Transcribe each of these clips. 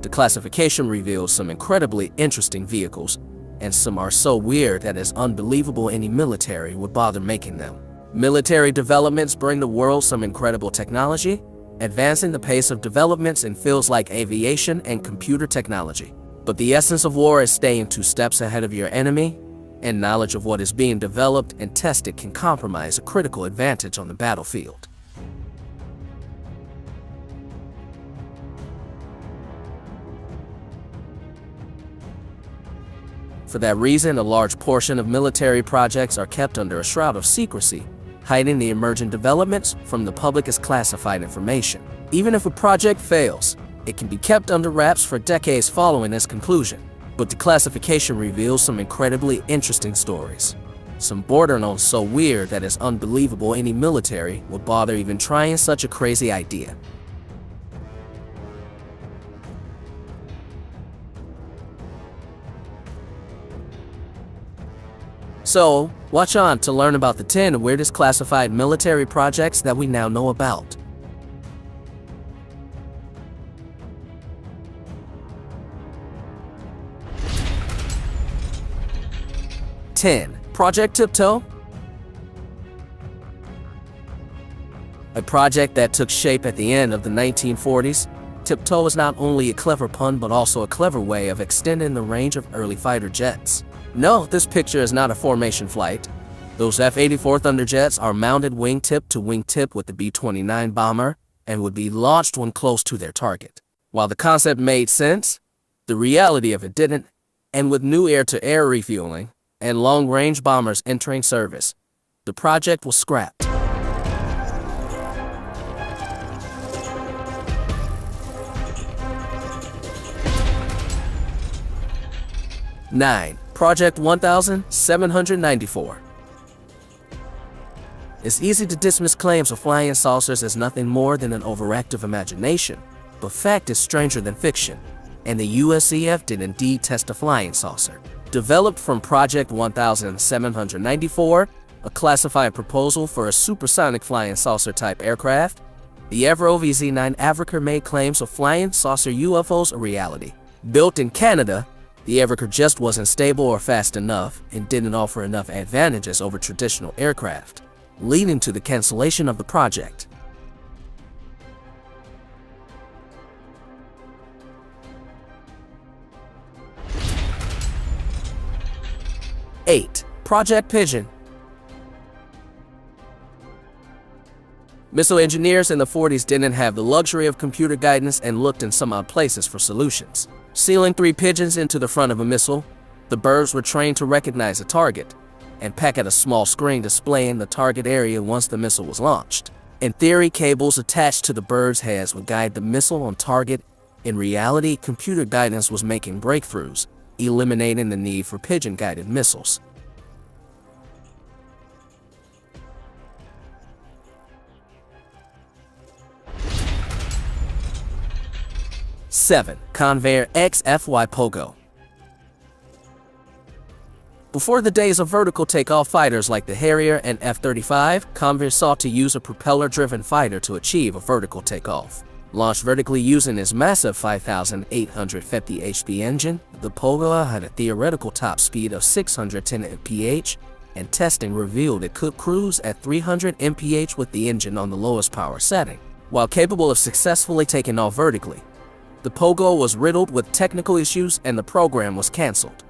The classification reveals some incredibly interesting vehicles, and some are so weird that it's unbelievable any military would bother making them. Military developments bring the world some incredible technology, advancing the pace of developments in fields like aviation and computer technology. But the essence of war is staying 2 steps ahead of your enemy, and knowledge of what is being developed and tested can compromise a critical advantage on the battlefield. For that reason, a large portion of military projects are kept under a shroud of secrecy, hiding the emerging developments from the public as classified information. Even if a project fails, it can be kept under wraps for decades following its conclusion. But the classification reveals some incredibly interesting stories. Some bordering on so weird that it's unbelievable any military would bother even trying such a crazy idea. So, watch on to learn about the 10 weirdest classified military projects that we now know about. 10. Project Tiptoe. A project that took shape at the end of the 1940s, Tiptoe is not only a clever pun but also a clever way of extending the range of early fighter jets. No, this picture is not a formation flight. Those F-84 Thunderjets are mounted wingtip to wingtip with the B-29 bomber and would be launched when close to their target. While the concept made sense, the reality of it didn't, and with new air-to-air refueling and long-range bombers entering service, the project was scrapped. 9. Project 1794. It's easy to dismiss claims of flying saucers as nothing more than an overactive imagination, but fact is stranger than fiction, and the USCF did indeed test a flying saucer. Developed from Project 1794, a classified proposal for a supersonic flying saucer-type aircraft, the Avro VZ-9 Avroker made claims of flying saucer UFOs a reality. Built in Canada, the Avroker just wasn't stable or fast enough and didn't offer enough advantages over traditional aircraft, leading to the cancellation of the project. 8. Project Pigeon. Missile engineers in the 40s didn't have the luxury of computer guidance and looked in some odd places for solutions. Sealing 3 pigeons into the front of a missile, the birds were trained to recognize a target and peck at a small screen displaying the target area once the missile was launched. In theory, cables attached to the birds' heads would guide the missile on target. In reality, computer guidance was making breakthroughs, eliminating the need for pigeon-guided missiles. 7. Convair XFY Pogo. Before the days of vertical takeoff fighters like the Harrier and F-35, Convair sought to use a propeller-driven fighter to achieve a vertical takeoff. Launched vertically using its massive 5,850 HP engine, the Pogo had a theoretical top speed of 610 mph, and testing revealed it could cruise at 300 mph with the engine on the lowest power setting. While capable of successfully taking off vertically, the Pogo was riddled with technical issues and the program was cancelled.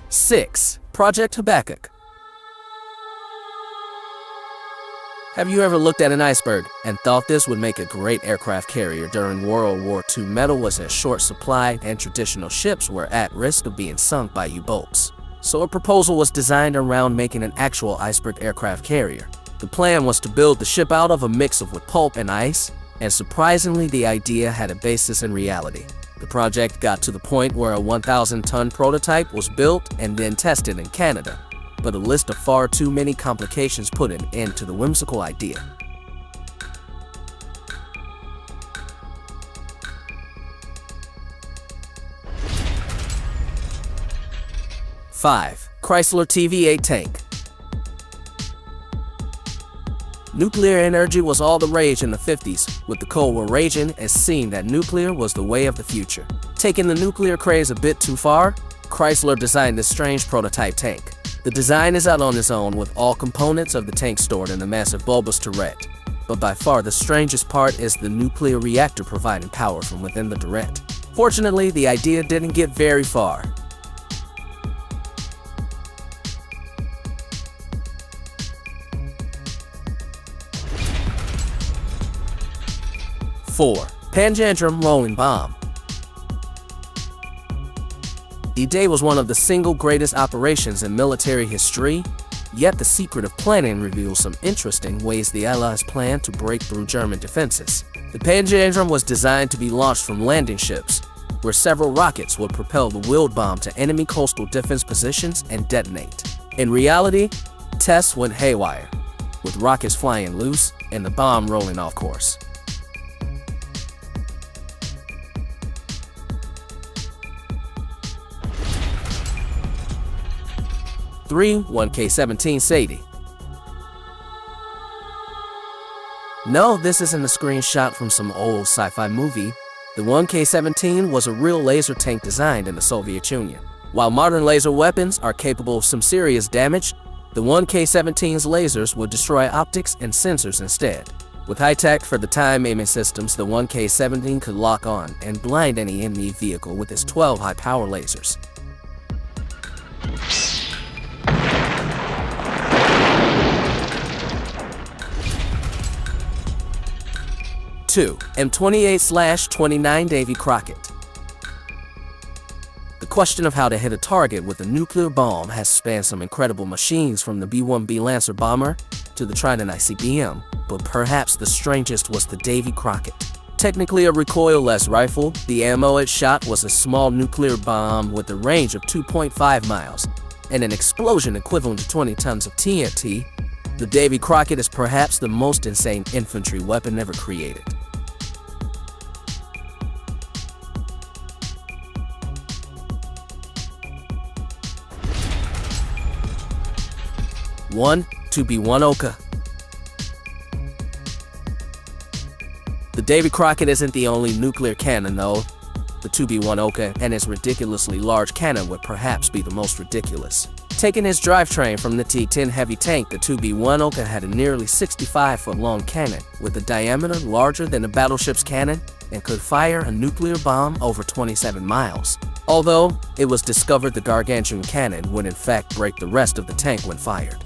6. Project Habakkuk. Have you ever looked at an iceberg and thought this would make a great aircraft carrier during World War II? Metal was in short supply and traditional ships were at risk of being sunk by U-boats. So a proposal was designed around making an actual iceberg aircraft carrier. The plan was to build the ship out of a mix of wood pulp and ice, and surprisingly the idea had a basis in reality. The project got to the point where a 1,000-ton prototype was built and then tested in Canada, but a list of far too many complications put an end to the whimsical idea. 5. Chrysler TVA tank. Nuclear energy was all the rage in the 50s, with the Cold War raging and seeing that nuclear was the way of the future. Taking the nuclear craze a bit too far, Chrysler designed this strange prototype tank. The design is out on its own with all components of the tank stored in a massive bulbous turret. But by far the strangest part is the nuclear reactor providing power from within the turret. Fortunately, the idea didn't get very far. 4. Panjandrum rolling bomb. D-Day was one of the single greatest operations in military history, yet the secret of planning reveals some interesting ways the Allies planned to break through German defenses. The Panjandrum was designed to be launched from landing ships, where several rockets would propel the wheeled bomb to enemy coastal defense positions and detonate. In reality, tests went haywire, with rockets flying loose and the bomb rolling off course. 3. 1K17 Sadie. No, this isn't a screenshot from some old sci-fi movie. The 1K17 was a real laser tank designed in the Soviet Union. While modern laser weapons are capable of some serious damage, the 1K17's lasers would destroy optics and sensors instead. With high-tech for the time aiming systems, the 1K17 could lock on and blind any enemy vehicle with its 12 high-power lasers. 2. M28/29 Davy Crockett. The question of how to hit a target with a nuclear bomb has spanned some incredible machines, from the B-1B Lancer bomber to the Trident ICBM, but perhaps the strangest was the Davy Crockett. Technically a recoilless rifle, the ammo it shot was a small nuclear bomb with a range of 2.5 miles and an explosion equivalent to 20 tons of TNT. The Davy Crockett is perhaps the most insane infantry weapon ever created. 1. 2B1 Oka. The Davy Crockett isn't the only nuclear cannon though. The 2B1 Oka and its ridiculously large cannon would perhaps be the most ridiculous. Taking its drivetrain from the T-10 heavy tank, the 2B1 Oka had a nearly 65-foot-long cannon with a diameter larger than a battleship's cannon and could fire a nuclear bomb over 27 miles. Although it was discovered the gargantuan cannon would in fact break the rest of the tank when fired.